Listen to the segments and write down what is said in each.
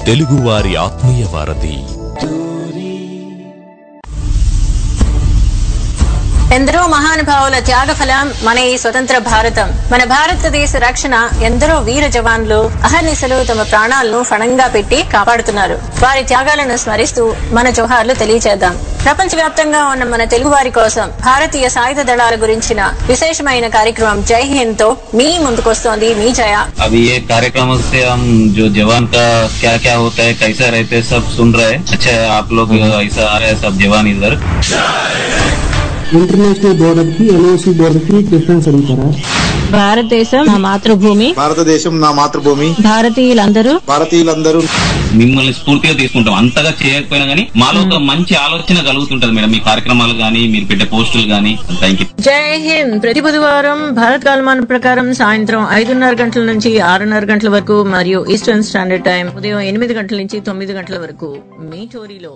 తెలుగువారి ఆత్మీయ వారధి. ఎందరో మహానుభావుల త్యాగఫలం మన ఈ స్వతంత్ర భారతం. మన భారతదేశ రక్షణ ఎందరో వీర జవాన్లు అహర్నిశలు తమ ప్రాణాలను ఫణంగా పెట్టి కాపాడుతున్నారు. వారి త్యాగాలను స్మరిస్తూ మన జోహార్లు తెలియజేద్దాం. ప్రపంచవ్యాప్తంగా ఉన్న మన తెలుగు వారి కోసం భారతీయ సాయుధ దళాల గురించిన విశేషమైన కార్యక్రమం జై హింద్ తో మీ ముందుకొస్తోంది మీ జయ. अभी ये कार्यक्रम से हम जो जवान का क्या क्या होता है, कैसा रहते हैं, सब सुन रहे हैं. अच्छा है आप लोग ऐसा आ रहे हैं सब जवान इधर. ఇంటర్నేషనల్ బోర్డర్ కి ఎల్ఓసి బోర్డర్ కి డిఫరెన్స్ అడుగుతారా? భారతదేశం నా మాతృభూమి, భారతదేశం నా మాతృభూమి, భారతీయులందరూ మిమ్మల్ని స్ఫూర్తిగా తీసుకుంటాం. అంతగా చేయకపోయినా గానీ మాలో ఒక మంచి ఆలోచన కలుగుతుంటది మేడం. మీ కార్యక్రమాలు గానీ మీరు పెట్టే పోస్టులు గానీ. Thank you. జై హింద్. ప్రతి బుధవారం భారత కాలమానం ప్రకారం సాయంత్రం 5:30 గంటల నుంచి 6:30 గంటల వరకు మరియు ఈస్టర్న్ స్టాండర్డ్ టైం ఉదయం 8 గంటల నుంచి 9 గంటల వరకు మీ టోరీలో.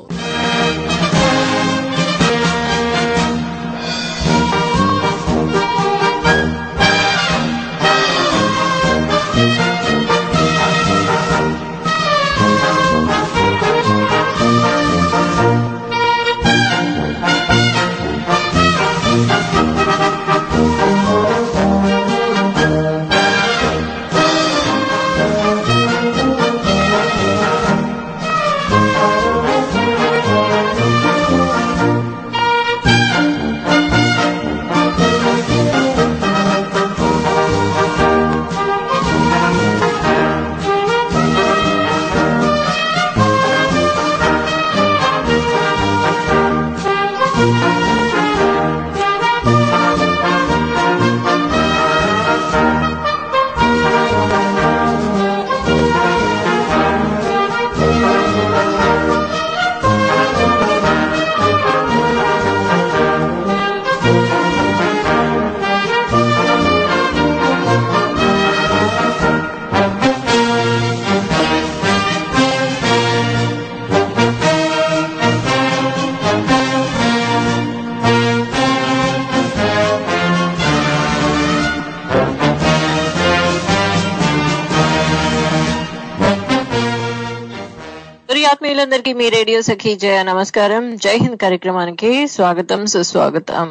ఆత్మీయులందరికీ మీ రేడియో సఖీ జయ నమస్కారం. జై హింద్ కార్యక్రమానికి స్వాగతం సుస్వాగతం.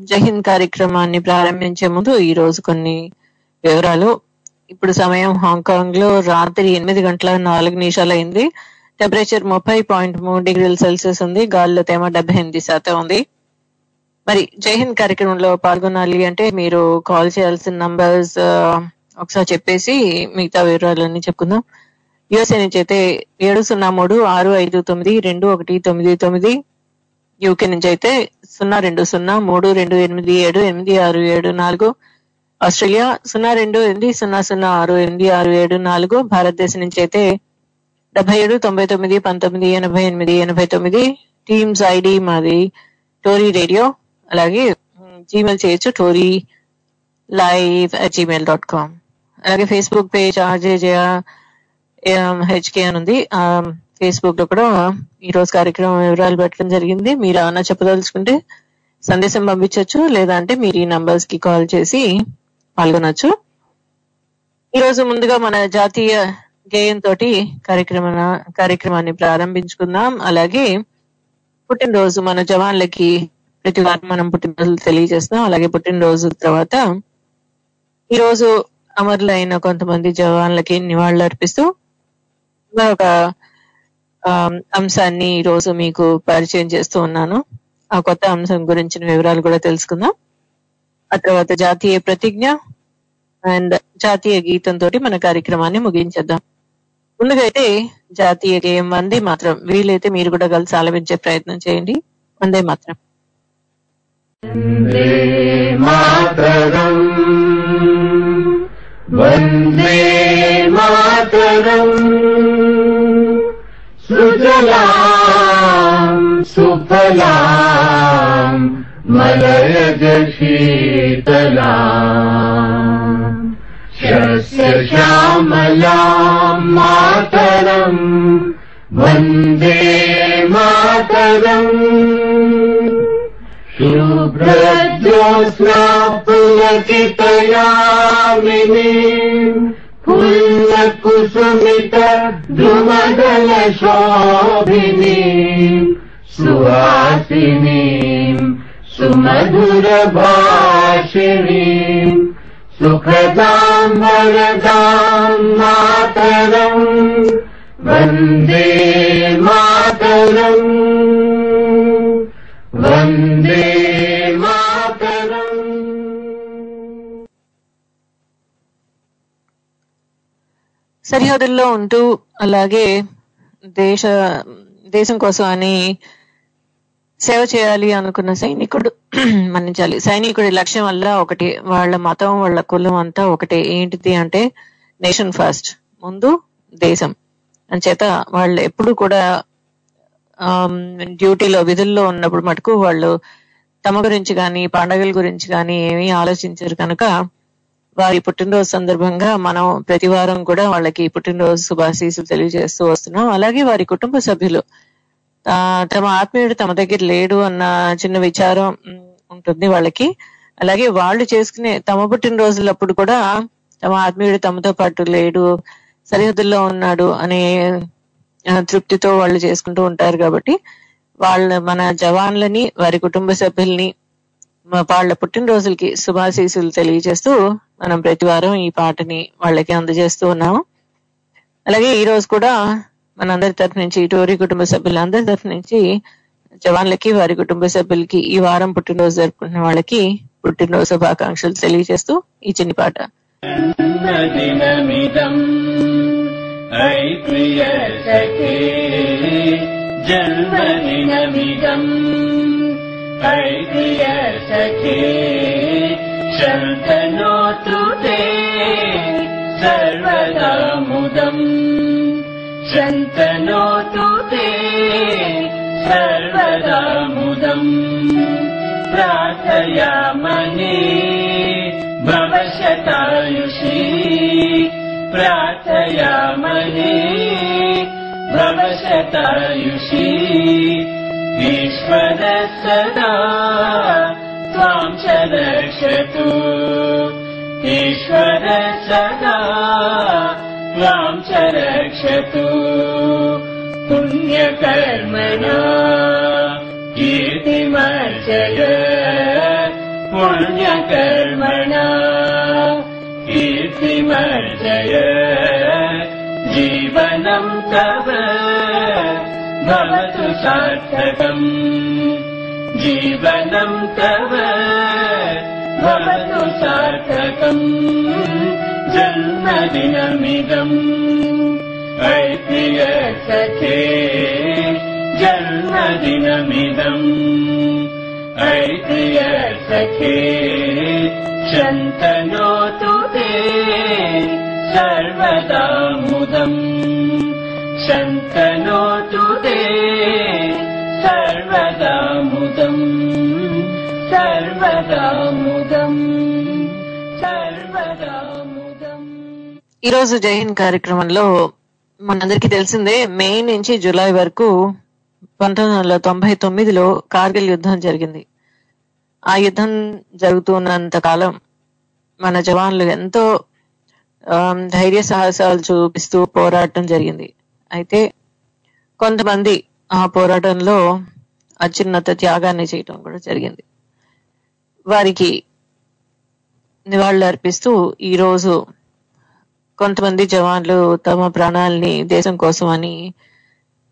జై హింద్ కార్యక్రమాన్ని ప్రారంభించే ముందు ఈ రోజు కొన్ని వివరాలు. ఇప్పుడు సమయం హాంకాంగ్ లో రాత్రి 8:04 అయింది. టెంపరేచర్ 30.3 డిగ్రీల సెల్సియస్ ఉంది. గాలిలో తేమ 78% ఉంది. మరి జై హింద్ కార్యక్రమంలో పాల్గొనాలి అంటే మీరు కాల్ చేయాల్సిన నంబర్స్ ఒకసారి చెప్పేసి మిగతా వివరాలన్నీ చెప్పుకుందాం. యుఎస్ఏ నుంచి అయితే 703-659-2199. యూకే నుంచి అయితే 0203287867. ఆస్ట్రేలియా 0280068674. భారతదేశం నుంచి అయితే 77-99-19-88-89. టీమ్స్ ఐడి మాది టోరీ రేడియో. అలాగే జీమెయిల్ చేయొచ్చు torylive@gmail.com. అలాగే ఫేస్బుక్ పేజ్ ఆర్జేజయ హెచ్కే అని ఉంది. ఫేస్బుక్ లో కూడా ఈ రోజు కార్యక్రమం వివరాలు పెట్టడం జరిగింది. మీరు ఏమన్నా చెప్పదలుచుకుంటే సందేశం పంపించవచ్చు, లేదా అంటే మీరు ఈ నంబర్స్ కి కాల్ చేసి పాల్గొనొచ్చు. ఈ రోజు ముందుగా మన జాతీయ గేయం తోటి కార్యక్రమాన్ని ప్రారంభించుకుందాం. అలాగే పుట్టినరోజు మన జవాన్లకి ప్రతి వారం మనం పుట్టినరోజులు తెలియజేస్తాం. అలాగే పుట్టినరోజు తర్వాత ఈ రోజు అమరులైన కొంతమంది జవాన్లకి నివాళులు అర్పిస్తూ మరొక అంశాన్ని ఈ రోజు మీకు పరిచయం చేస్తూ ఉన్నాను. ఆ కొత్త అంశం గురించిన వివరాలు కూడా తెలుసుకుందాం. ఆ తర్వాత జాతీయ ప్రతిజ్ఞ అండ్ జాతీయ గీతం తోటి మన కార్యక్రమాన్ని ముగించేద్దాం. ముందుగా అయితే జాతీయ గేయం వందే మాత్రం. వీలైతే మీరు కూడా కలిసి ఆలపించే ప్రయత్నం చేయండి. వందే మాత్రం. వందే మాతరం సుజలాం సుఫలాం మలయజ శీతలాం శస్య శ్యామలాం మాతరం వందే మాతరం శుభ్రజ్యోత్స్నా పులకితయామినీం పుల్లకితయామినీం कुसुमित द्रुमदल शोभिनी सुहासिनी सुमधुर भाषिणी सुखदां वरदां मातरं वन्दे मातरम् वन्दे मातरम्। సరిహద్దుల్లో ఉంటూ అలాగే దేశం కోసం అని సేవ చేయాలి అనుకున్న సైనికుడు మన్నించాలి. సైనికుడి లక్ష్యం వల్ల ఒకటి, వాళ్ళ మతం వాళ్ళ కులం అంతా ఒకటే. ఏంటిది అంటే నేషన్ ఫస్ట్, ముందు దేశం. అంచేత వాళ్ళు ఎప్పుడు కూడా డ్యూటీలో విధుల్లో ఉన్నప్పుడు మటుకు వాళ్ళు తమ గురించి కానీ పండగల గురించి కానీ ఏమీ ఆలోచించరు. కనుక వారి పుట్టినరోజు సందర్భంగా మనం ప్రతి వారం కూడా వాళ్ళకి పుట్టినరోజు శుభాశీస్సులు తెలియజేస్తూ వస్తున్నాం. అలాగే వారి కుటుంబ సభ్యులు తమ ఆత్మీయుడు తమ దగ్గర లేడు అన్న చిన్న విచారం ఉంటుంది వాళ్ళకి. అలాగే వాళ్ళు చేసుకునే తమ పుట్టినరోజులప్పుడు కూడా తమ ఆత్మీయుడు తమతో పాటు లేడు, సరిహద్దుల్లో ఉన్నాడు అనే తృప్తితో వాళ్ళు చేసుకుంటూ ఉంటారు. కాబట్టి మన జవాన్లని వారి కుటుంబ సభ్యుల్ని వాళ్ళ పుట్టినరోజులకి శుభాశీస్సులు తెలియజేస్తూ మనం ప్రతి వారం ఈ పాటని వాళ్ళకి అందజేస్తూ ఉన్నాము. అలాగే ఈ రోజు కూడా మనందరి తరఫు నుంచి, టోరీ కుటుంబ సభ్యులందరి తరఫు నుంచి జవాన్లకి వారి కుటుంబ సభ్యులకి ఈ వారం పుట్టినరోజు జరుపుకున్న వాళ్ళకి పుట్టినరోజు శుభాకాంక్షలు తెలియజేస్తూ ఈ చిన్ని పాట. జన్మదినమిదం ప్రియ సఖే శంతనోతు తే సర్వదా ముదం శంతనోతు తే సర్వదా ముదం ప్రార్థయామనే భవశతాయుషీ ప్రార్థయామనే భవశతాయుషీ ఈశ్వర సదా త్వాం చ రక్షతు ఈశ్వర సదా త్వాం చ రక్షతు పుణ్యకర్మణా కీర్తిమర్జయ పుణ్యకర్మణా కీర్తిమర్జయ జీవనం తవ భవతు సార్థకం జీవనం తవ భవతు సార్థకం జన్మదినమిదం ప్రియ సఖే జన్మదినమిదం ప్రియ సఖే శంతనోతు తే సర్వదా ముదం శంతనోతు తే సర్వదా ముదం సర్వదా ముదం సర్వదా ముదం. ఈరోజు జై హింద్ కార్యక్రమంలో మనందరికీ తెలిసిందే, మే నుంచి జూలై వరకు 1999లో కార్గిల్ యుద్ధం జరిగింది. ఆ యుద్ధం జరుగుతున్నంత కాలం మన జవాన్లు ఎంతో ధైర్య సాహసాలు చూపిస్తూ పోరాటం జరిగింది. అయితే కొంతమంది ఆ పోరాటంలో అత్యున్నత త్యాగాన్ని చేయటం కూడా జరిగింది. వారికి నివాళులు అర్పిస్తూ ఈరోజు కొంతమంది జవాన్లు తమ ప్రాణాలని దేశం కోసం అని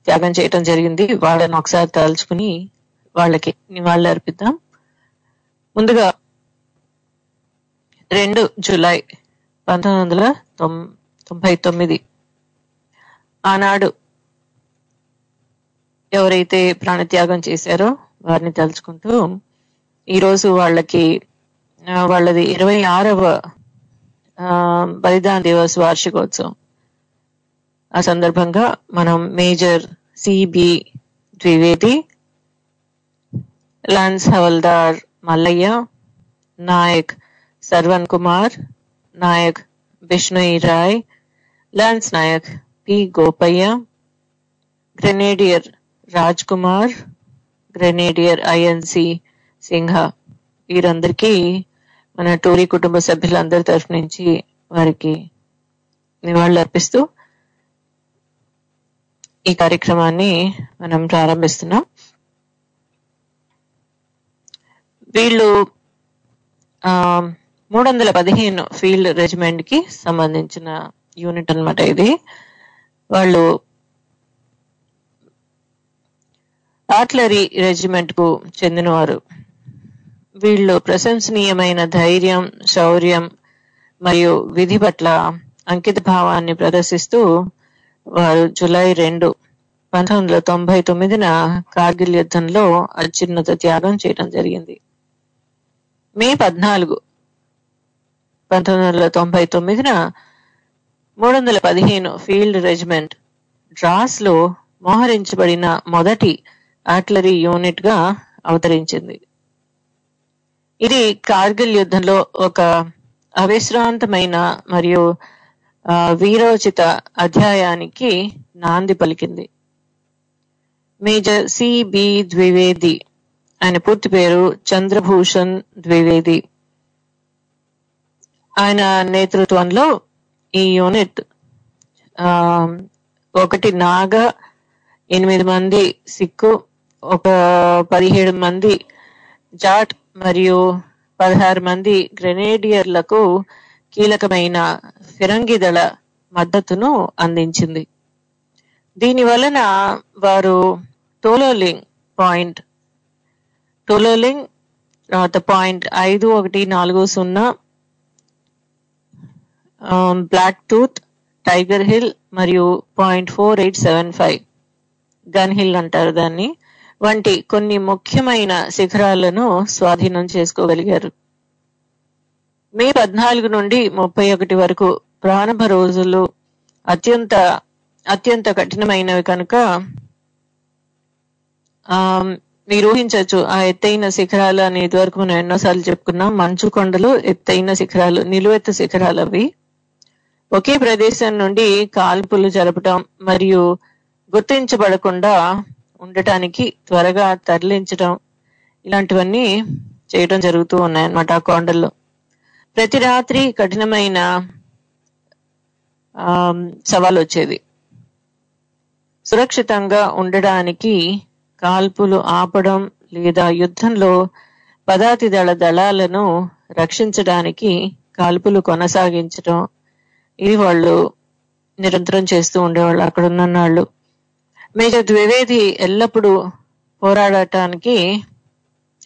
త్యాగం చేయటం జరిగింది. వాళ్ళని ఒకసారి తలుచుకుని వాళ్ళకి నివాళులు అర్పిద్దాం. ముందుగా 2 జూలై 1999 ఆనాడు ఎవరైతే ప్రాణత్యాగం చేశారో వారిని తలుచుకుంటూ ఈరోజు వాళ్ళది 26వ బలిదాన దివస్ వార్షికోత్సవం. ఆ సందర్భంగా మనం major C B Dwivedi, lance havildar Mallaiah, Naik Sarvan Kumar, Naik Bishnoi Rai, lance Naik P Gopaiah, grenadier Raj Kumar, grenadier I N C Simha, వీరందరికీ మన టోరీ కుటుంబ సభ్యులందరి తరఫు నుంచి వారికి నివాళులు అర్పిస్తూ ఈ కార్యక్రమాన్ని మనం ప్రారంభిస్తున్నాం. వీళ్ళు 315 ఫీల్డ్ రెజిమెంట్ కి సంబంధించిన యూనిట్ అన్నమాట ఇది. వాళ్ళు ఆర్టిలరీ రెజిమెంట్ కు చెందినవారు. వీళ్ళు ప్రశంసనీయమైన ధైర్యం, శౌర్యం మరియు విధి పట్ల అంకిత భావాన్ని ప్రదర్శిస్తూ వారు జూలై 2, 1999 కార్గిల్ యుద్ధంలో అత్యున్నత త్యాగం చేయడం జరిగింది. మే 14, 1999 315 ఫీల్డ్ రెజిమెంట్ డ్రాస్ లో మోహరించబడిన మొదటి ఆర్టిలరీ యూనిట్ గా అవతరించింది. ఇది కార్గిల్ యుద్ధంలో ఒక అవిశ్రాంతమైన మరియు వీరోచిత అధ్యాయానికి నాంది పలికింది. మేజర్ సిబి ద్వివేది, ఆయన పూర్తి పేరు చంద్రభూషణ్ ద్వివేది, ఆయన నేతృత్వంలో ఈ యూనిట్ 1 నాగ, 8 మంది సిక్కు, 17 మంది జాట్ మరియు 16 మంది గ్రెనేడియర్లకు కీలకమైన ఫిరంగి దళ మద్దతును అందించింది. దీని వలన వారు Tololing point 5140, black tooth, tiger hill మరియు 4875 గన్ హిల్ అంటారు దాన్ని, వంటి కొన్ని ముఖ్యమైన శిఖరాలను స్వాధీనం చేసుకోగలిగారు. మే 14 నుండి 31 వరకు ప్రారంభ రోజులు అత్యంత కఠినమైనవి కనుక మీరు ఊహించవచ్చు ఆ ఎత్తైన శిఖరాలు అని ఇదివరకు మనం ఎన్నోసార్లు చెప్పుకున్నాం. మంచు కొండలు, ఎత్తైన శిఖరాలు, నిలువెత్తు శిఖరాలు అవి. ఒకే ప్రదేశం నుండి కాల్పులు జరపటం మరియు గుర్తించబడకుండా ఉండటానికి త్వరగా తరలించడం, ఇలాంటివన్నీ చేయడం జరుగుతూ ఉన్నాయన్నమాట ఆ కొండల్లో. ప్రతి రాత్రి కఠినమైన సవాల్ వచ్చేది. సురక్షితంగా ఉండడానికి కాల్పులు ఆపడం లేదా యుద్ధంలో పదాతి దళాలను రక్షించడానికి కాల్పులు కొనసాగించడం, ఇది వాళ్ళు నిరంతరం చేస్తూ ఉండేవాళ్ళు అక్కడ ఉన్న వాళ్ళు. మేజర్ ద్వివేది ఎల్లప్పుడూ పోరాడటానికి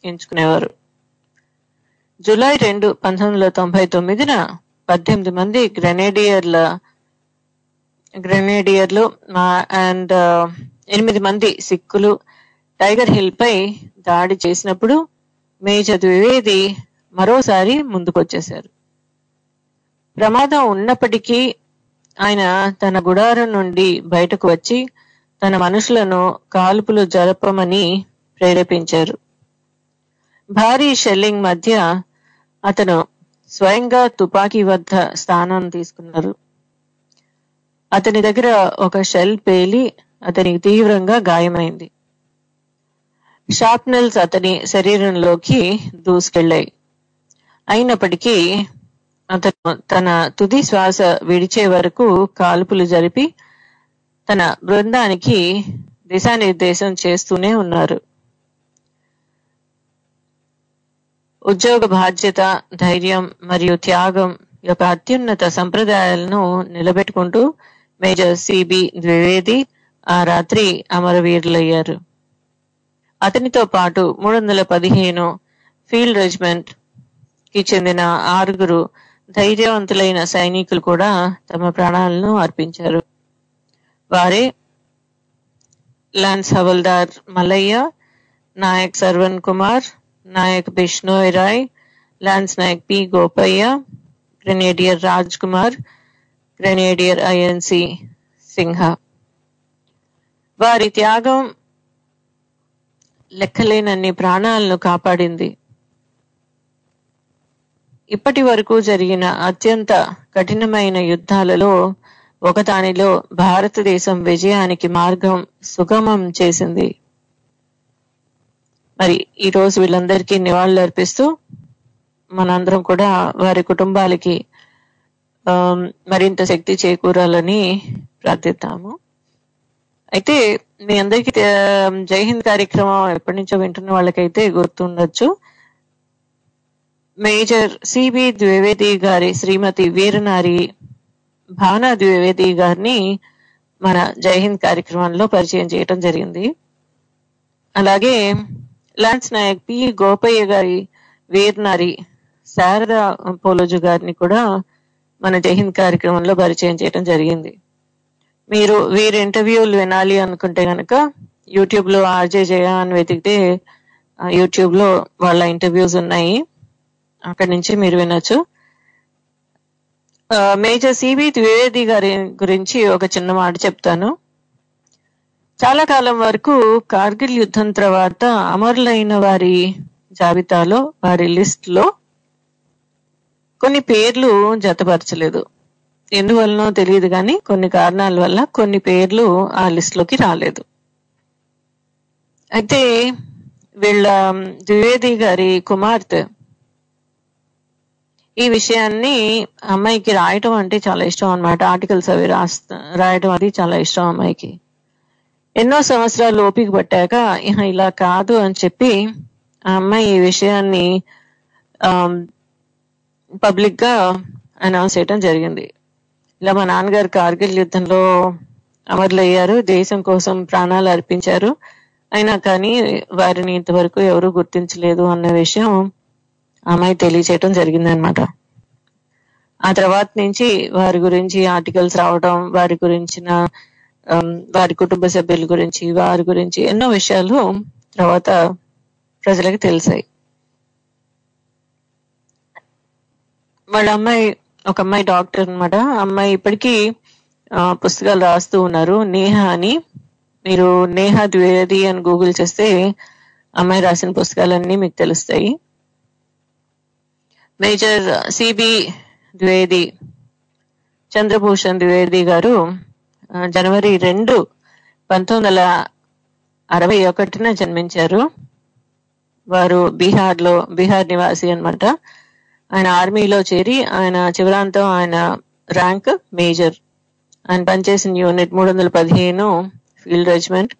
ఎంచుకునేవారు. జూలై 2, 1999 18 మంది గ్రెనేడియర్లు అండ్ 8 మంది సిక్కులు టైగర్ హిల్ పై దాడి చేసినప్పుడు మేజర్ ద్వివేది మరోసారి ముందుకొచ్చేశారు. ప్రమాదం ఉన్నప్పటికీ ఆయన తన గుడారం నుండి బయటకు వచ్చి తన మనుషులను కాల్పులు జరపమని ప్రేరేపించారు. భారీ షెల్లింగ్ మధ్య అతను స్వయంగా తుపాకీ వద్ద స్థానం తీసుకున్నారు. అతని దగ్గర ఒక షెల్ పేలి అతనికి తీవ్రంగా గాయమైంది. షార్ప్నెల్స్ అతని శరీరంలోకి దూసుకెళ్లాయి. అయినప్పటికీ అతను తన తుది శ్వాస విడిచే వరకు కాల్పులు జరిపి తన బృందానికి దిశానిర్దేశం చేస్తూనే ఉన్నారు. ఉద్యోగ బాధ్యత, ధైర్యం మరియు త్యాగం యొక్క అత్యున్నత సంప్రదాయాలను నిలబెట్టుకుంటూ మేజర్ సిబి ద్వివేది ఆ రాత్రి అమరవీరులయ్యారు. అతనితో పాటు 315 ఫీల్డ్ రెజిమెంట్ కి చెందిన 6 ధైర్యవంతులైన సైనికులు కూడా తమ ప్రాణాలను అర్పించారు. వారే lance havildar Mallaiah, Naik Sarvan Kumar, Naik Bishnoi Rai, lance Naik P Gopaiah, grenadier Raj Kumar, grenadier I N C Simha. వారి త్యాగం లెక్కలేనన్ని ప్రాణాలను కాపాడింది. ఇప్పటి వరకు జరిగిన అత్యంత కఠినమైన యుద్ధాలలో ఒకదానిలో భారతదేశం విజయానికి మార్గం సుగమం చేసింది. మరి ఈ రోజు వీళ్ళందరికీ నివాళులు అర్పిస్తూ మనందరం కూడా వారి కుటుంబాలకి మరింత శక్తి చేకూరాలని ప్రార్థిద్దాము. అయితే మీ అందరికీ జై హింద్ కార్యక్రమం ఎప్పటి నుంచో వింటున్న వాళ్ళకైతే గుర్తుండొచ్చు. మేజర్ సిబి ద్వివేది గారి శ్రీమతి వీరనారి భావనా ద్వివేది గారిని మన జై హింద్ కార్యక్రమంలో పరిచయం చేయడం జరిగింది. అలాగే లాన్స్ నాయక్ పి గోపయ్య గారి వీరనారి శారదా పోలోజు గారిని కూడా మన జై హింద్ కార్యక్రమంలో పరిచయం చేయడం జరిగింది. మీరు వీరి ఇంటర్వ్యూలు వినాలి అనుకుంటే గనక యూట్యూబ్ లో ఆర్జే జయ అని వెతికితే యూట్యూబ్ లో వాళ్ళ ఇంటర్వ్యూస్ ఉన్నాయి, అక్కడి నుంచి మీరు వినొచ్చు. మేజర్ సిబి ద్వివేది గారి గురించి ఒక చిన్న మాట చెప్తాను. చాలా కాలం వరకు కార్గిల్ యుద్ధం తర్వాత అమరులైన వారి జాబితాలో, వారి లిస్ట్ లో కొన్ని పేర్లు జతపరచలేదు. ఎందువల్లనో తెలియదు కానీ కొన్ని కారణాల వల్ల కొన్ని పేర్లు ఆ లిస్ట్ లోకి రాలేదు. అయితే వీళ్ళ ద్వివేది గారి కుమార్తె ఈ విషయాన్ని, అమ్మాయికి రాయటం అంటే చాలా ఇష్టం అన్నమాట, ఆర్టికల్స్ అవి రాయటం అది చాలా ఇష్టం అమ్మాయికి. ఎన్నో సంవత్సరాలు ఓపిక పట్టాక ఇలా కాదు అని చెప్పి ఆ అమ్మాయి ఈ విషయాన్ని పబ్లిక్ గా అనౌన్స్ చేయడం జరిగింది. ఇలా మా నాన్నగారు కార్గిల్ యుద్ధంలో అమరులయ్యారు, దేశం కోసం ప్రాణాలు అర్పించారు, అయినా కానీ వారిని ఇంతవరకు ఎవరు గుర్తించలేదు అన్న విషయం అమ్మాయి తెలియచేయటం జరిగింది అనమాట. ఆ తర్వాత నుంచి వారి గురించి ఆర్టికల్స్ రావడం, వారి గురించిన వారి కుటుంబ సభ్యుల గురించి, వారి గురించి ఎన్నో విషయాలు తర్వాత ప్రజలకు తెలిసాయి. వాళ్ళ అమ్మాయి, ఒక అమ్మాయి డాక్టర్ అనమాట. అమ్మాయి ఇప్పటికీ పుస్తకాలు రాస్తూ ఉన్నారు, నేహా అని. మీరు నేహా ద్వివేది అని గూగుల్ చేస్తే అమ్మాయి రాసిన పుస్తకాలన్నీ మీకు తెలుస్తాయి. మేజర్ సిబి ద్వివేది, చంద్రభూషణ్ ద్వివేది గారు జనవరి 2, 1961 జన్మించారు. వారు బీహార్ నివాసి అన్నమాట. ఆయన ఆర్మీలో చేరి ఆయన చివరాంతం ఆయన ర్యాంక్ మేజర్. ఆయన పనిచేసిన యూనిట్ 315 ఫీల్డ్ రెజిమెంట్.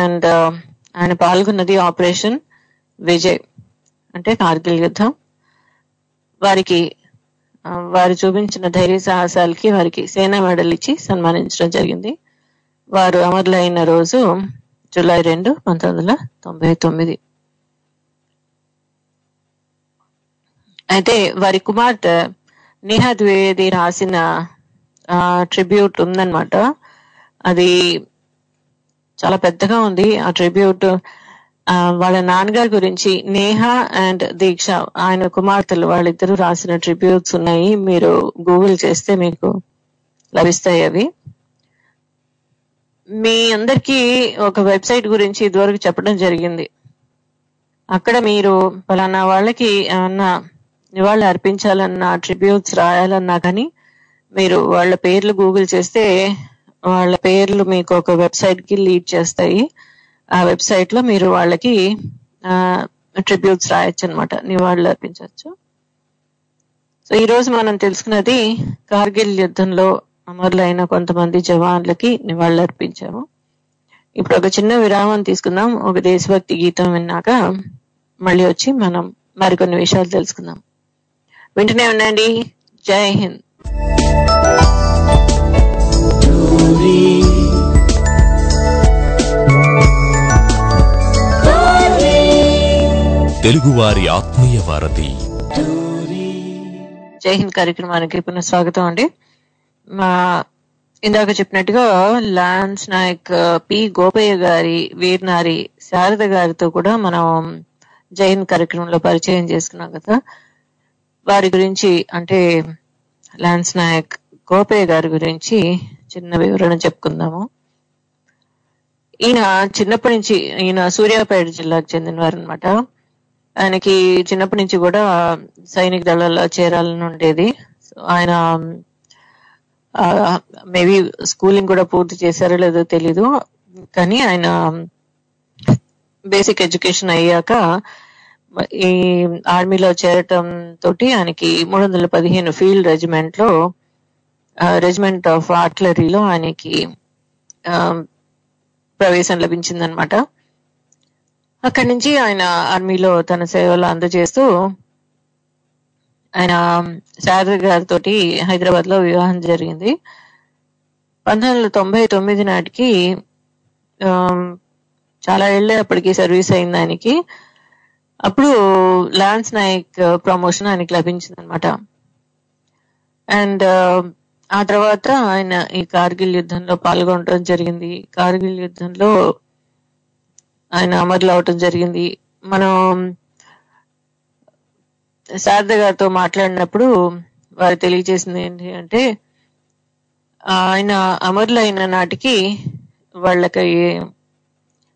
అండ్ ఆయన పాల్గొన్నది ఆపరేషన్ విజయ్, అంటే కార్గిల్ యుద్ధం. వారు చూపించిన ధైర్య సాహసాలకి వారికి సేనా మెడల్ ఇచ్చి సన్మానించడం జరిగింది. వారు అమరులైన రోజు జూలై 2, 1999. అయితే వారి కుమార్తె నేహా ద్వివేది రాసిన ట్రిబ్యూట్ ఉందన్నమాట. అది చాలా పెద్దగా ఉంది. ఆ ట్రిబ్యూట్ వాళ్ళ నాన్నగారి గురించి, నేహా అండ్ దీక్ష ఆయన కుమార్తెలు వాళ్ళిద్దరూ రాసిన ట్రిబ్యూట్స్ ఉన్నాయి. మీరు గూగుల్ చేస్తే మీకు లభిస్తాయి అవి. మీ అందరికీ ఒక వెబ్సైట్ గురించి ఇదివరకు చెప్పడం జరిగింది. అక్కడ మీరు పలానా వాళ్ళకి ఏమన్నా నివాళులు అర్పించాలన్నా, ట్రిబ్యూట్స్ రాయాలన్నా కానీ మీరు వాళ్ళ పేర్లు గూగుల్ చేస్తే వాళ్ళ పేర్లు మీకు ఒక వెబ్సైట్ కి లీడ్ చేస్తాయి. ఆ వెబ్సైట్ లో మీరు వాళ్ళకి ట్రిబ్యూట్స్ రాయొచ్చు అనమాట, నివాళులు అర్పించవచ్చు. సో ఈ రోజు మనం తెలుసుకున్నది కార్గిల్ యుద్ధంలో అమరులైన కొంతమంది జవాన్లకి నివాళులు అర్పించాము. ఇప్పుడు ఒక చిన్న విరామం తీసుకుందాం. ఒక దేశభక్తి గీతం విన్నాక మళ్ళీ వచ్చి మనం మరికొన్ని విషయాలు తెలుసుకుందాం. వింటూనే ఉండండి. జై హింద్. తెలుగువారి ఆత్మీయ వారధి జై హింద్ కార్యక్రమానికి పునః స్వాగతం అండి. ఇందాక చెప్పినట్టుగా లాన్స్ నాయక్ పి గోపయ్య గారి వీరనారి శారద గారితో కూడా మనం జై హింద్ కార్యక్రమంలో పరిచయం చేసుకున్నాం కదా. వారి గురించి, అంటే లాన్స్ నాయక్ గోపయ్య గారి గురించి చిన్న వివరణ చెప్పుకుందాము. ఈయన చిన్నప్పటి నుంచి, ఈయన సూర్యాపేట జిల్లాకు చెందినవారు అనమాట. ఆయనకి చిన్నప్పటి నుంచి కూడా సైనిక దళాల్లో చేరాలని ఉండేది. సో ఆయన మేబీ స్కూలింగ్ కూడా పూర్తి చేశారో లేదో తెలీదు, కానీ ఆయన బేసిక్ ఎడ్యుకేషన్ అయ్యాక ఈ ఆర్మీలో చేరటం తోటి ఆయనకి 315 ఫీల్డ్ రెజిమెంట్ ఆఫ్ ఆర్టిలరీలో ఆయనకి ఆ, ప్రవేశం లభించిందనమాట. అక్కడి నుంచి ఆయన ఆర్మీలో తన సేవలు అందజేస్తూ ఆయన శారద గారితో హైదరాబాద్ లో వివాహం జరిగింది. 1999 నాటికి ఆ, చాలా ఏళ్లే అప్పటికి సర్వీస్ అయింది ఆయనకి. అప్పుడు లాన్స్ నాయక్ ప్రమోషన్ ఆయనకి లభించింది అనమాట. అండ్ ఆ తర్వాత ఆయన ఈ కార్గిల్ యుద్ధంలో పాల్గొనడం జరిగింది. కార్గిల్ యుద్ధంలో ఆయన అమరులు అవటం జరిగింది. మనం శారద గారితో మాట్లాడినప్పుడు వారు తెలియజేసింది ఏంటి అంటే, ఆయన అమరులైన నాటికి వాళ్ళకి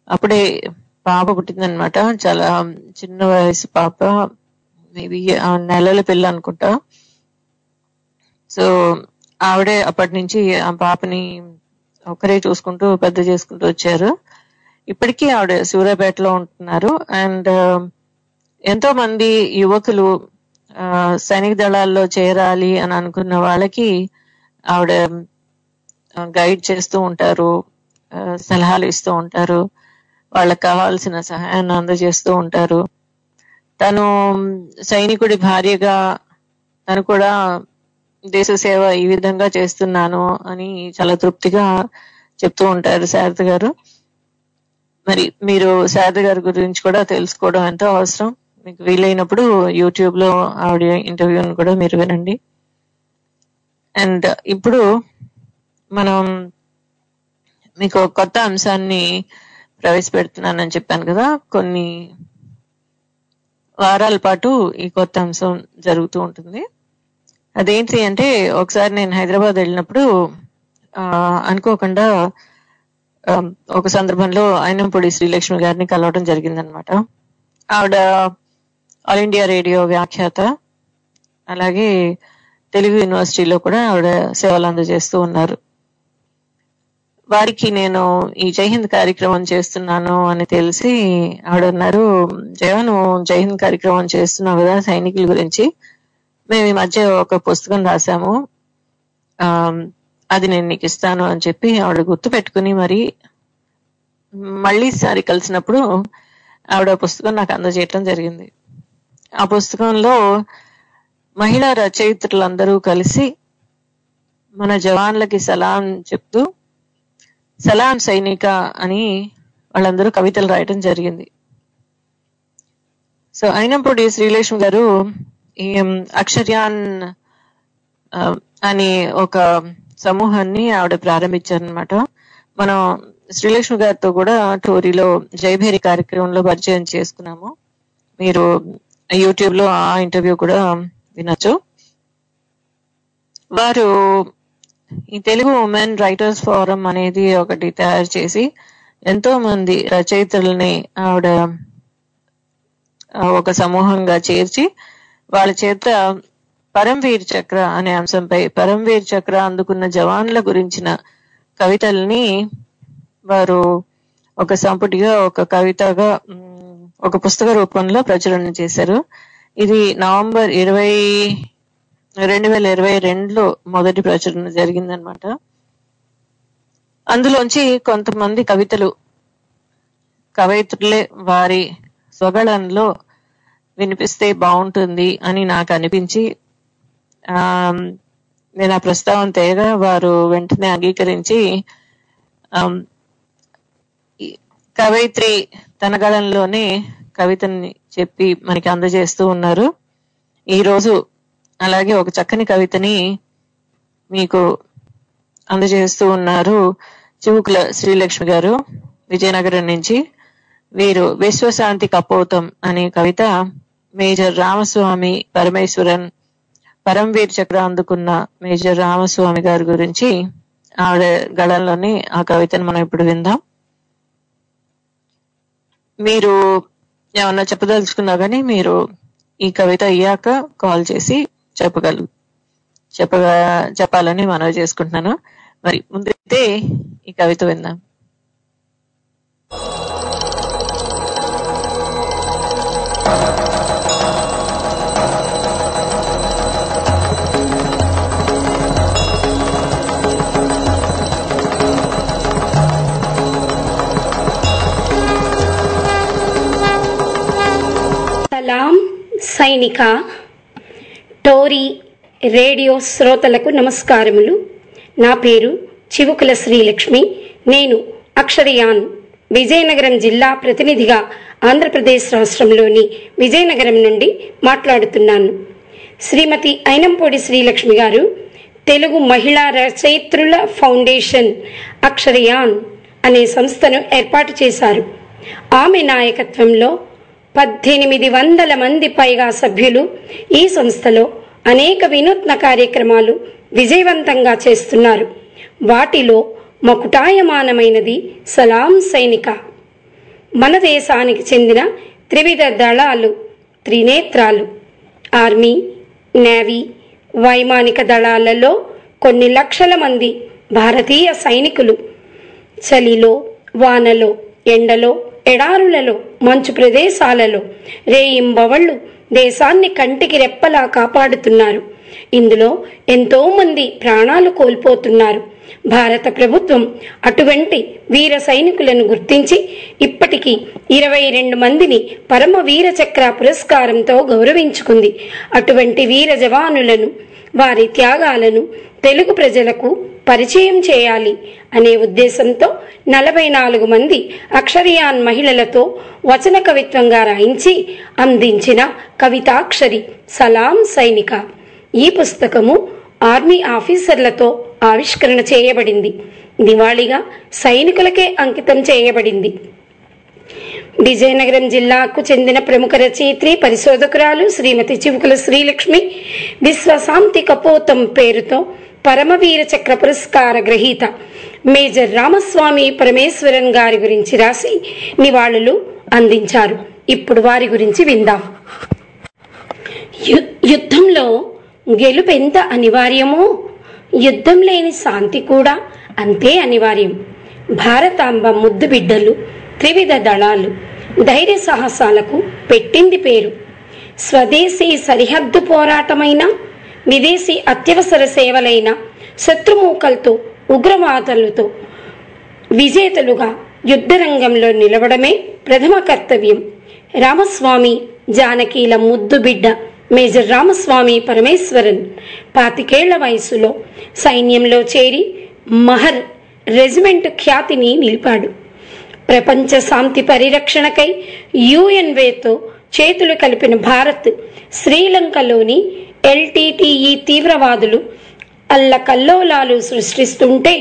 అప్పుడే పాప పుట్టిందనమాట. చాలా చిన్న వయసు పాప, మేబీ నెలల పిల్ల అనుకుంటా. సో ఆవిడే అప్పటి నుంచి ఆ పాపని ఒకరే చూసుకుంటూ పెద్ద చేసుకుంటూ వచ్చారు. ఇప్పటికీ ఆవిడ సూర్యాపేటలో ఉంటున్నారు. అండ్ ఎంతో మంది యువకులు సైనిక దళాల్లో చేరాలి అని అనుకున్న వాళ్ళకి ఆవిడ గైడ్ చేస్తూ ఉంటారు, సలహాలు ఇస్తూ ఉంటారు, వాళ్ళకి కావాల్సిన సహాయాన్ని అందజేస్తూ ఉంటారు. తను సైనికుడి భార్యగా తను కూడా దేశ సేవ ఈ విధంగా చేస్తున్నాను అని చాలా తృప్తిగా చెప్తూ ఉంటారు శారద గారు. మరి మీరు శారద గారి గురించి కూడా తెలుసుకోవడం ఎంతో అవసరం. మీకు వీలైనప్పుడు యూట్యూబ్ లో ఆవిడ ఇంటర్వ్యూని కూడా మీరు వినండి. అండ్ ఇప్పుడు మనం మీకు ఒక కొత్త అంశాన్ని ప్రవేశపెడుతున్నానని చెప్పాను కదా. కొన్ని వారాల పాటు ఈ కొత్త అంశం జరుగుతూ ఉంటుంది. అదేంటి అంటే, ఒకసారి నేను హైదరాబాద్ వెళ్ళినప్పుడు అనుకోకుండా ఒక సందర్భంలో అయినంపూడి శ్రీలక్ష్మి గారిని కలవడం జరిగిందనమాట. ఆవిడ ఆల్ ఇండియా రేడియో వ్యాఖ్యాత, అలాగే తెలుగు యూనివర్సిటీలో కూడా ఆవిడ సేవలు అందజేస్తూ ఉన్నారు. వారికి నేను ఈ జై హింద్ కార్యక్రమం చేస్తున్నాను అని తెలిసి ఆవిడ అన్నారు, జయ నువ్వు జై హింద్ కార్యక్రమం చేస్తున్నావు కదా సైనికుల గురించి, మేము ఈ మధ్య ఒక పుస్తకం రాసాము, అది నేను నీకు ఇస్తాను అని చెప్పి ఆవిడ గుర్తు పెట్టుకుని మరి మళ్ళీసారి కలిసినప్పుడు ఆవిడ పుస్తకం నాకు అందజేయటం జరిగింది. ఆ పుస్తకంలో మహిళా రచయిత్రులందరూ కలిసి మన జవాన్లకి సలాం చెప్తూ సలాం సైనిక అని వాళ్ళందరూ కవితలు రాయటం జరిగింది. సో అయినంపూడి శ్రీలక్ష్మి గారు ఈ అక్షర్యాన్ అని ఒక సమూహాన్ని ఆవిడ ప్రారంభించారనమాట. మనం శ్రీలక్ష్మి గారితో కూడా టోరీలో జైభేరి కార్యక్రమంలో పరిచయం చేసుకున్నాము. మీరు యూట్యూబ్ లో ఆ ఇంటర్వ్యూ కూడా వినొచ్చు. వారు ఈ తెలుగు ఉమెన్ రైటర్స్ ఫోరం అనేది ఒకటి తయారు చేసి ఎంతో మంది రచయితల్ని ఆవిడ ఒక సమూహంగా చేర్చి వాళ్ళ చేత పరమవీర్ చక్ర అనే అంశంపై పరమవీర్ చక్ర అందుకున్న జవాన్ల గురించిన కవితల్ని వారు ఒక సంపుటిగా, ఒక కవితగా, ఒక పుస్తక రూపంలో ప్రచురణ చేశారు. ఇది నవంబర్ 20, 2022లో మొదటి ప్రచురణ జరిగిందనమాట. అందులోంచి కొంతమంది కవయిత్రులే వారి స్వగళంలో వినిపిస్తే బాగుంటుంది అని నాకు అనిపించి నేను ఆ ప్రస్తావన తేగా వారు వెంటనే అంగీకరించి కవయిత్రి తన గళంలోనే కవితని చెప్పి మనకి అందజేస్తూ ఉన్నారు. ఈ రోజు అలాగే ఒక చక్కని కవితని మీకు అందజేస్తూ ఉన్నారు చివుకుల శ్రీలక్ష్మి గారు విజయనగరం నుంచి. వీరు విశ్వశాంతి కపోతం అనే కవిత మేజర్ రామస్వామి పరమేశ్వరన్ పరమవీర్ చక్ర అందుకున్న మేజర్ రామస్వామి గారి గురించి ఆవిడ గళంలోని ఆ కవితను మనం ఇప్పుడు విందాం. మీరు ఏమన్నా చెప్పదలుచుకున్నా కానీ మీరు ఈ కవిత అయ్యాక కాల్ చేసి చెప్పాలని మనవి చేసుకుంటున్నాను. మరి ముందైతే ఈ కవిత విందాం. సలాం సైనిక టోరీ రేడియో శ్రోతలకు నమస్కారములు. నా పేరు చివుకుల శ్రీలక్ష్మి. నేను అక్షరయాన్ విజయనగరం జిల్లా ప్రతినిధిగా ఆంధ్రప్రదేశ్ రాష్ట్రంలోని విజయనగరం నుండి మాట్లాడుతున్నాను. శ్రీమతి అయినంపూడి శ్రీలక్ష్మి గారు తెలుగు మహిళా రచయిత్రుల ఫౌండేషన్ అక్షరయాన్ అనే సంస్థను ఏర్పాటు చేశారు. ఆమె నాయకత్వంలో 1800 మంది పైగా సభ్యులు ఈ సంస్థలో అనేక వినూత్న కార్యక్రమాలు విజయవంతంగా చేస్తున్నారు. వాటిలో మకుటాయమానమైనది సలాం సైనిక. మన దేశానికి చెందిన త్రివిధ దళాలు, త్రినేత్రాలు, ఆర్మీ, నేవీ, వైమానిక దళాలలో కొన్ని లక్షల మంది భారతీయ సైనికులు చలిలో, వానలో, ఎండలో, ఎడారులలో, మంచు ప్రదేశాలలో రేయింబవళ్ళు దేశాన్ని కంటికి రెప్పలా కాపాడుతున్నారు. ఇందులో ఎంతో మంది ప్రాణాలు కోల్పోతున్నారు. భారత ప్రభుత్వం అటువంటి వీర సైనికులను గుర్తించి ఇప్పటికీ 22 మందిని పరమ వీర చక్ర పురస్కారంతో గౌరవించుకుంది. అటువంటి వీర జవానులను, వారి త్యాగాలను తెలుగు ప్రజలకు పరిచయం చేయాలి అనే ఉద్దేశంతో 44 మంది అక్షరయాన్ మహిళలతో వచన కవిత్వంగా రాయించి అందించిన కవితాక్షరి సలాం సైనిక. ఈ పుస్తకము ఆర్మీ ఆఫీసర్లతో ఆవిష్కరణ చేయబడింది. దివాళీగా సైనికులకే అంకితం చేయబడింది. విజయనగరం జిల్లాకు చెందిన ప్రముఖ రచయిత్రి, పరిశోధకురాలు శ్రీమతి చివుకుల శ్రీలక్ష్మి విశ్వశాంతి కపోతం పేరుతో పరమవీర చక్ర పురస్కార గ్రహీత మేజర్ రామస్వామి పరమేశ్వరన్ గారి గురించి రాసి నివాళులు అందించారు. ఇప్పుడు వారి గురించి విందాం. యుద్ధంలో గెలుపు ఎంత అనివార్యమో, యుద్ధం లేని శాంతి కూడా అంతే అనివార్యం. భారతాంబ ముద్దు బిడ్డలు, త్రివిధ దళాలు ధైర్య సాహసాలకు పెట్టింది పేరు. స్వదేశీ సరిహద్దు పోరాటమైన, విదేశీ అత్యవసర సేవలైన, శత్రుమూకలతో, ఉగ్రవాదులతో విజేతలుగా యుద్ధరంగంలో నిలవడమే ప్రథమ కర్తవ్యం. రామస్వామి జానకీల ముద్దు బిడ్డ మేజర్ రామస్వామి పరమేశ్వరన్ 25 వయసులో సైన్యంలో చేరి మహర్ రెజిమెంట్ ఖ్యాతిని నిలిపాడు. ప్రపంచ శాంతి పరిరక్షణకై యుఎన్వేతో చేతులు కలిపిన భారత్, శ్రీలంకలోని ఎల్టీటీఈ తీవ్రవాదులు అల్లకల్లోలాలు సృష్టిస్తుంటే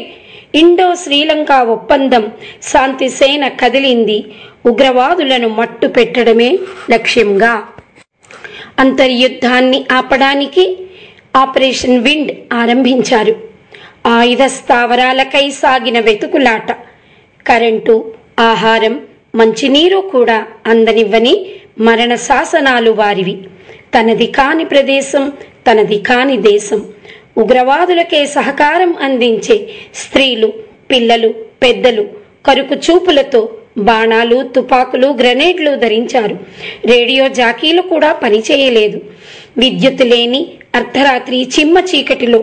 ఇండో శ్రీలంక ఒప్పందం శాంతి సేన కదిలింది. ఉగ్రవాదులను మట్టు పెట్టడమే లక్ష్యంగా. అంతర్యుద్ధాన్ని ఆపడానికి ఆపరేషన్ విండ్ ఆరంభించారు. ఆయుధ స్థావరాలకై సాగిన వెతుకులాట, కరెంటు, ఆహారం, మంచినీరు కూడా అందనివ్వని మరణ శాసనాలు వారివి. తనది కాని ప్రదేశం, తనది కాని దేశం. ఉగ్రవాదులకే సహకారం అందించే స్త్రీలు, పిల్లలు, పెద్దలు కరుకు చూపులతో బాణాలు, తుపాకులు, గ్రెనేడ్లు ధరించారు. రేడియో జాకీలు కూడా పనిచేయలేదు. విద్యుత్ లేని అర్ధరాత్రి చిమ్మ చీకటిలో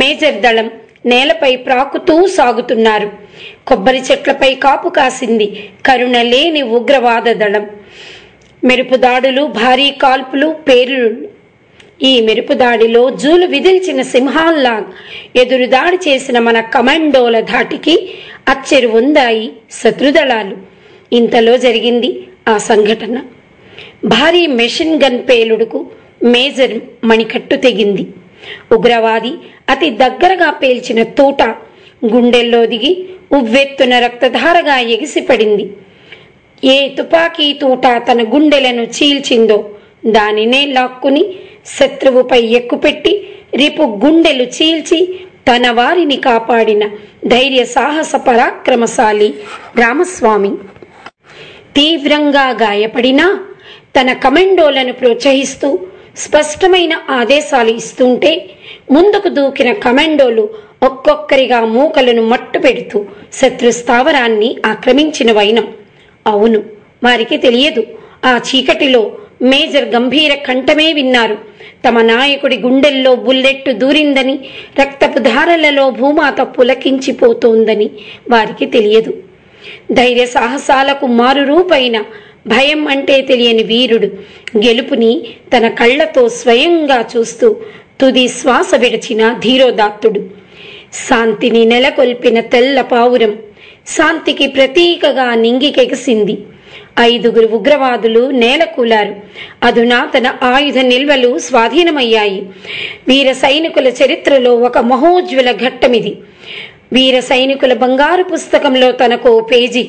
మేజర్ దళం నేలపై ప్రాకుతూ సాగుతున్నారు. కొబ్బరి చెట్లపై కాపు కాసింది కరుణ లేని ఉగ్రవాద దళం. మెరుపు దాడులు, భారీ కాల్పులు, పేలుళ్లు. ఈ మెరుపు దాడిలో జూలు విదిల్చిన సింహాల్లా ఎదురుదాడి చేసిన మన కమాండోల ధాటికి అచ్చెరు ఉందాయి శత్రుదళాలు. ఇంతలో జరిగింది ఆ సంఘటన. భారీ మెషిన్ గన్ పేలుడుకు మేజర్ మణికట్టు తెగింది. ఉగ్రవాది అతి దగ్గరగా పేల్చిన తూట గుండెల్లో దిగి ఉవ్వెత్తున రక్తధారగా ఎగిసిపడింది. ఏ తుపాకీ తూట తన గుండెలను చీల్చిందో దానినే లాక్కుని శత్రువుపై ఎక్కుపెట్టి రిపు గుండెలు చీల్చి తన వారిని కాపాడిన ధైర్య సాహస పరాక్రమశాలి రామస్వామి. తీవ్రంగా గాయపడినా తన కమాండోలను ప్రోత్సహిస్తూ స్పష్టమైన ఆదేశాలు ఇస్తుంటే ముందుకు దూకిన కమాండోలు ఒక్కొక్కరిగా మూకలను మట్టు పెడుతూ శత్రు స్థావరాన్ని ఆక్రమించిన వైనం. అవును, వారికి తెలియదు. ఆ చీకటిలో మేజర్ గంభీర కంఠమే విన్నారు. తమ నాయకుడి గుండెల్లో బుల్లెట్టు దూరిందని, రక్తపు ధారలలో భూమాత పులకించిపోతోందని వారికి తెలియదు. ధైర్య సాహసాలకు మారు రూపైన భయం అంటే తెలియని వీరుడు గెలుపుని తన కళ్ళతో స్వయంగా చూస్తూ తుది శ్వాస విడిచిన ధీరోదాత్తుడు. శాంతిని నెలకొల్పిన తెల్ల పావురం శాంతికి ప్రతీకగా నింగికెగసింది. 5 ఉగ్రవాదులు నేలకూలారు. అధునాతన ఆయుధ నిల్వలు స్వాధీనమయ్యాయి. వీర సైనికుల చరిత్రలో ఒక మహోజ్వల ఘట్టమిది. వీర సైనికుల బంగారు పుస్తకంలో తనకో పేజీ.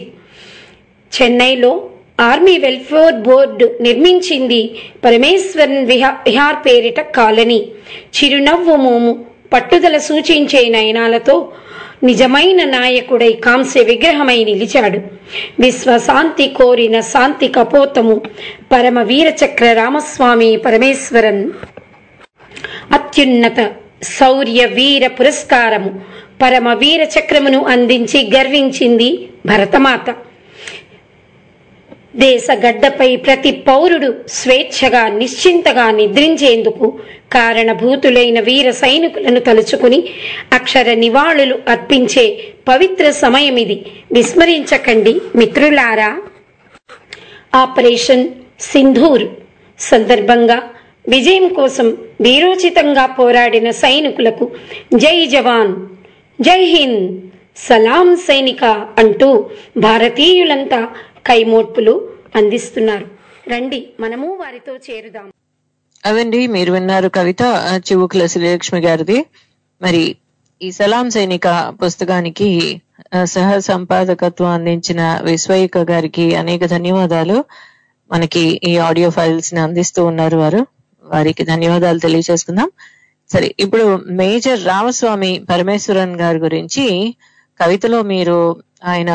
చెన్నైలో ఆర్మీ వెల్ఫేర్ బోర్డు నిర్మించింది పరమేశ్వరన్ విహార్ పేరిట కాలనీ. చిరునవ్వు మోము పట్టుదల సూచించే నయనాలతో నిజమైన నాయకుడై కాంస్య విగ్రహమై నిలిచాడు. విశ్వశాంతి కోరిన శాంతి కపోతము పరమ వీరచక్ర రామస్వామి పరమేశ్వరన్. అత్యున్నత శౌర్య వీర పురస్కారము పరమ వీర చక్రమును అందించి గర్వించింది భరతమాత. దేశ గడ్డపై ప్రతి పౌరుడు స్వేచ్ఛగా నిశ్చింతగా నిద్రించేందుకు కారణభూతులైన వీర సైనికులను తలుచుకుని అక్షర నివాళులు అర్పించే పవిత్ర సమయమిది. విస్మరించకండి మిత్రులారా. ఆపరేషన్ సింధూర్ సందర్భంగా విజయం కోసం వీరోచితంగా పోరాడిన సైనికులకు జై జవాన్, జై హింద్, సలాం సైనిక అంటూ భారతీయులంతా కైమోడ్పులు అందిస్తున్నారు. రండి మనము వారితో చేరుదాం. అవండి మీరు విన్నారు కవిత చివుకుల శ్రీలక్ష్మి గారిది. మరి ఈ సలాం సైనిక పుస్తకానికి సహ సంపాదకత్వం అందించిన విశ్వయిక గారికి అనేక ధన్యవాదాలు. మనకి ఈ ఆడియో ఫైల్స్ ని అందిస్తూ ఉన్నారు వారికి ధన్యవాదాలు తెలియజేసుకుందాం. సరే, ఇప్పుడు మేజర్ రామస్వామి పరమేశ్వరన్ గారి గురించి కవితలో మీరు ఆయన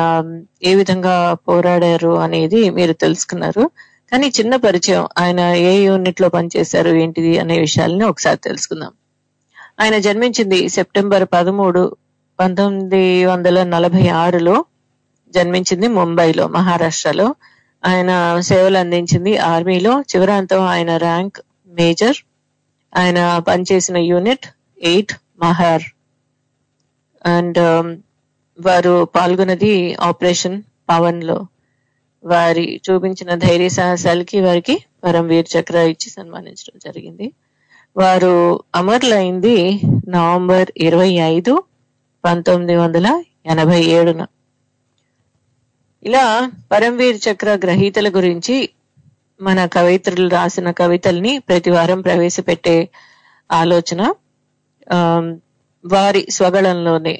ఏ విధంగా పోరాడారు అనేది మీరు తెలుసుకున్నారు. కానీ చిన్న పరిచయం, ఆయన ఏ యూనిట్ లో పనిచేశారు ఏంటిది అనే విషయాలని ఒకసారి తెలుసుకుందాం. ఆయన జన్మించింది సెప్టెంబర్ 13, 1946లో జన్మించింది ముంబైలో, మహారాష్ట్రలో. ఆయన సేవలు అందించింది ఆర్మీలో. చివరాంతం ఆయన ర్యాంక్ మేజర్. ఆయన పనిచేసిన యూనిట్ 8 మహార్. అండ్ వారు పాల్గొన్నది ఆపరేషన్ పవన్ లో. వారి చూపించిన ధైర్య సాహసాలకి వారికి పరమవీర్ చక్ర ఇచ్చి సన్మానించడం జరిగింది. వారు అమరులైంది నవంబర్ 25, 1987న. ఇలా పరమవీర్ చక్ర గ్రహీతల గురించి మన కవయిత్రులు రాసిన కవితల్ని ప్రతి వారం ప్రవేశపెట్టే ఆలోచన వారి స్వగళంలోనే,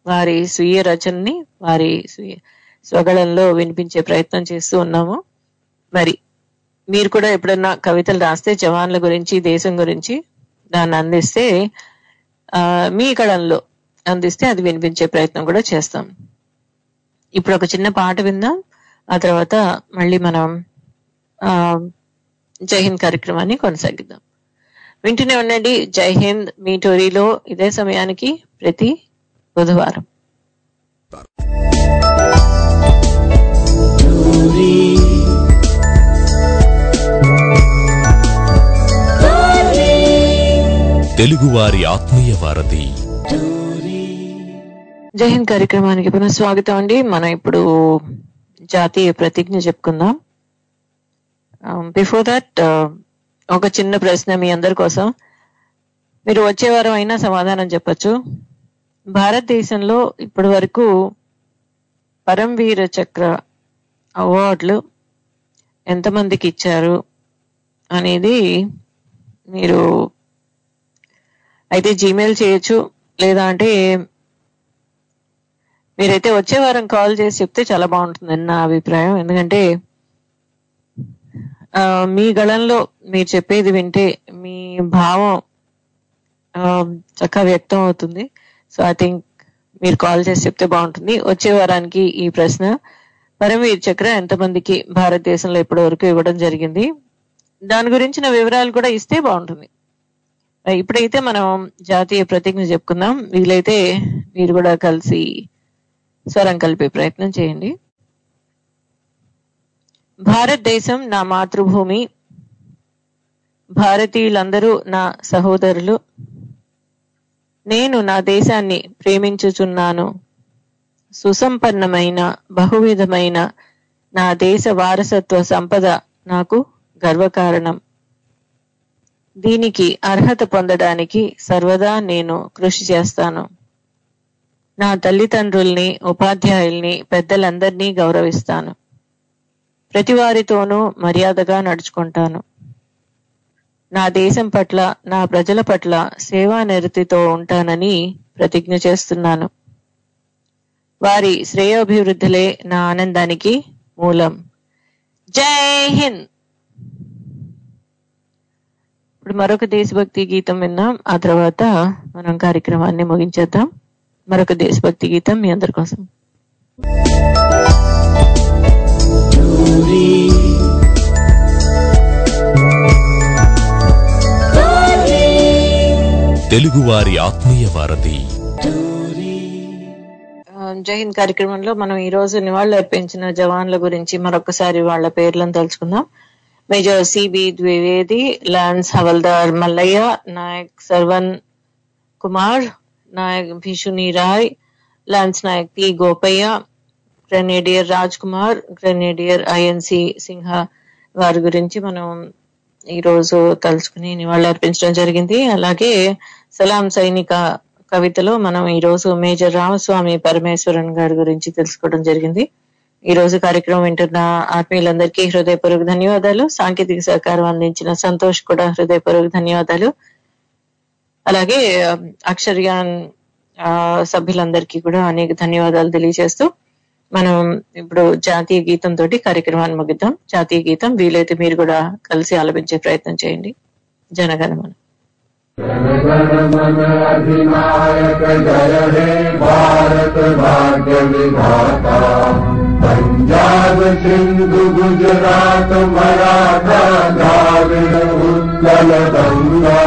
వారి స్వీయ రచనని వారి స్వగళంలో వినిపించే ప్రయత్నం చేస్తూ ఉన్నాము. మరి మీరు కూడా ఎప్పుడన్నా కవితలు రాస్తే జవాన్ల గురించి, దేశం గురించి దాన్ని అందిస్తే, మీ కళంలో అందిస్తే అది వినిపించే ప్రయత్నం కూడా చేస్తాం. ఇప్పుడు ఒక చిన్న పాట విందాం. ఆ తర్వాత మళ్ళీ మనం జై హింద్ కార్యక్రమాన్ని కొనసాగిద్దాం. వింటూనే ఉండండి జై హింద్ మీ టోరీలో ఇదే సమయానికి ప్రతి బుధవారం. తెలుగువారి ఆత్మీయ వారధి జై హింద్ కార్యక్రమానికి పునఃస్వాగతం అండి. మనం ఇప్పుడు జాతీయ ప్రతిజ్ఞ చెప్పుకుందాం. బిఫోర్ దట్ ఒక చిన్న ప్రశ్న మీ అందరి కోసం. మీరు వచ్చే వారం అయినా సమాధానం చెప్పచ్చు. భారతదేశంలో ఇప్పటి వరకు పరమవీర చక్ర అవార్డులు ఎంతమందికి ఇచ్చారు అనేది మీరు అయితే జీమెయిల్ చేయొచ్చు, లేదా అంటే మీరైతే వచ్చే వారం కాల్ చేసి చెప్తే చాలా బాగుంటుందని నా అభిప్రాయం. ఎందుకంటే మీ గళంలో మీరు చెప్పేది వింటే మీ భావం చక్కగా వ్యక్తం అవుతుంది. సో ఐ థింక్ మీరు కాల్ చేసి చెప్తే బాగుంటుంది. వచ్చే వారానికి ఈ ప్రశ్న, పరమవీర్ చక్ర ఎంతమందికి భారతదేశంలో ఇప్పటి వరకు ఇవ్వడం జరిగింది, దాని గురించిన వివరాలు కూడా ఇస్తే బాగుంటుంది. ఇప్పుడైతే మనం జాతీయ ప్రతిజ్ఞ చెప్పుకుందాం. వీలైతే మీరు కూడా కలిసి స్వరం కలిపే ప్రయత్నం చేయండి. భారతదేశం నా మాతృభూమి, భారతీయులందరూ నా సహోదరులు, నేను నా దేశాన్ని ప్రేమించుచున్నాను. సుసంపన్నమైన బహువిధమైన నా దేశ వారసత్వ సంపద నాకు గర్వకారణం. దీనికి అర్హత పొందడానికి సర్వదా నేను కృషి చేస్తాను. నా తల్లిదండ్రుల్ని, ఉపాధ్యాయుల్ని, పెద్దలందరినీ గౌరవిస్తాను. ప్రతి వారితోనూ మర్యాదగా నడుచుకుంటాను. నా దేశం పట్ల, నా ప్రజల పట్ల సేవా నిరతితో ఉంటానని ప్రతిజ్ఞ చేస్తున్నాను. వారి శ్రేయోభివృద్ధులే నా ఆనందానికి మూలం. జై హింద్. ఇప్పుడు మరొక దేశభక్తి గీతం విన్నాం. ఆ తర్వాత మనం కార్యక్రమాన్ని ముగించేద్దాం. మరొక దేశభక్తి గీతం మీ అందరి కోసం. తెలుగువారి ఆత్మీయ వారధి. జై హింద్ కార్యక్రమంలో మనం ఈ రోజు నివాళులు అర్పించిన జవాన్ల గురించి మరొకసారి వాళ్ళ పేర్లను తెలుసుకుందాం. Major C B Dwivedi, lance havildar Mallaiah, Naik Sarvan Kumar, Naik Bishnoi Rai, lance Naik P Gopaiah, grenadier Raj Kumar, grenadier I N C Simha వారి గురించి మనం ఈ రోజు తలుచుకుని నివాళులు అర్పించడం జరిగింది. అలాగే సలాం సైనిక కవితలో మనం ఈ రోజు మేజర్ రామస్వామి పరమేశ్వరన్ గారి గురించి తెలుసుకోవడం జరిగింది. ఈ రోజు కార్యక్రమం వింటున్న ఆత్మీయులందరికీ హృదయపూర్వక ధన్యవాదాలు. సాంకేతిక సహకారం అందించిన సంతోష్ కూడా హృదయపూర్వక ధన్యవాదాలు. అలాగే అక్షర్యాన్ సభ్యులందరికీ కూడా అనేక ధన్యవాదాలు తెలియజేస్తూ మనం ఇప్పుడు జాతీయ గీతం తోటి కార్యక్రమాన్ని ముగిద్దాం. జాతీయ గీతం వీలైతే మీరు కూడా కలిసి ఆలపించే ప్రయత్నం చేయండి. జనగణమన. जनगणमन अधिनायक जय हे भारत भाग्य विधाता, पंजाब सिंधु गुजरात मराठा द्राविड़ उत्कल गंगा,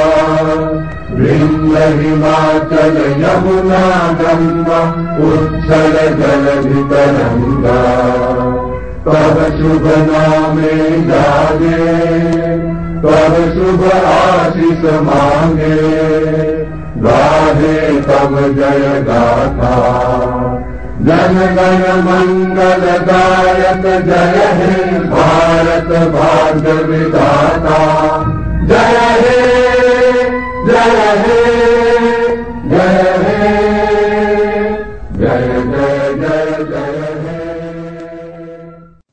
विंध्य हिमाचल यमुना गंगा उच्छल जलधि तरंगा, तब शुभ नामे जागे, तब शुभ आशीष मांगे, गाहे तब जय गाथा, जन गण मंगल दायक जय हे भारत भाग्य विधाता, जय हे जय हे जय हे जय जय जय जय हे.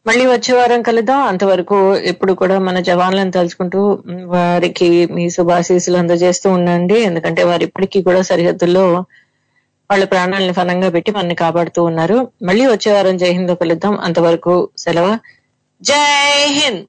మళ్ళీ వచ్చే వారం కలుద్దాం. అంతవరకు ఎప్పుడు కూడా మన జవాన్లను తలుచుకుంటూ వారికి మీ శుభాశీస్సులు అందజేస్తూ ఉండండి. ఎందుకంటే వారు ఇప్పటికీ కూడా సరిహద్దుల్లో వాళ్ళ ప్రాణాలను ఫలంగా పెట్టి మనల్ని కాపాడుతూ ఉన్నారు. మళ్ళీ వచ్చే వారం జై హింద్ కలుద్దాం. అంతవరకు సెలవు. జై హింద్.